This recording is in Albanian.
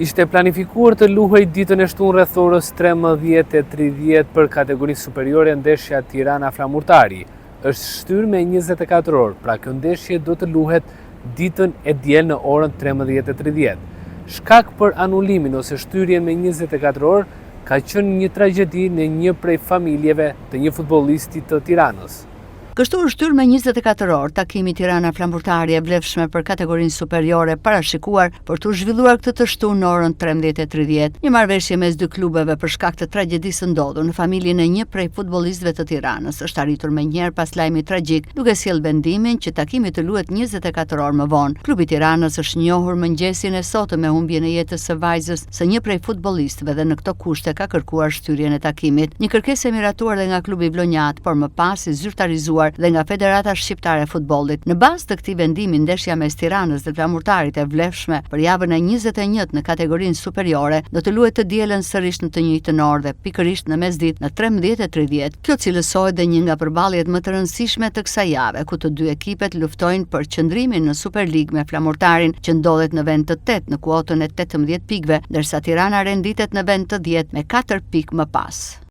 Ishte planifikuar të luhej ditën e shtunë rreth orës 13:30 për kategorinë superiore ndeshja Tirana-Flamurtari. Është shtyrë me 24 orë, pra kjo ndeshje do të luhet ditën e diel në orën 13:30. Shkak për anullimin ose shtyrjen me 24 orë ka qenë një tragjedi në një prej familjeve të një futbollisti të Tiranës. Kështu është shtyr me 24 orë takimi Tirana-Flamurtari e vlefshme për kategorinë superiore parashikuar për të zhvilluar këtë të shtunë në orën 13:30. Një marrëveshje mes dy klubeve për shkak të tragjedisë ndodhur në familjen e një prej futbollistëve të Tiranës është arritur menjëherë pas lajmit tragjik, duke sjellë vendimin që takimi të luhet 24 orë më vonë. Klubi i Tiranës është njohur mëngjesin e sotëm me humbjen e jetës së vajzës së një prej futbollistëve dhe në këto kushte ka kërkuar shtyrjen e takimit. Një kërkesë e miratuar dhe nga klubi vlonjat, por më pas i zyrtarizuar dhe nga Federata Shqiptare e Futbollit. Në bazë të këtij vendimi, ndeshja mes Tiranës dhe Flamurtarit e vlefshme për javën e 21 në kategorinë superiore do të luhet të dielën sërish në të njëjtën orë dhe pikërisht në mesditë në 13:30. Kjo cilësohet dhe një nga përballjet më të rëndësishme të kësaj jave, ku të dy ekipet luftojnë për qëndrimin në Superligë me Flamurtarin, që ndodhet në vend të 8 në kuotën e 18 pikëve, ndërsa Tirana renditet në vend të 10 me 4 pikë më pas.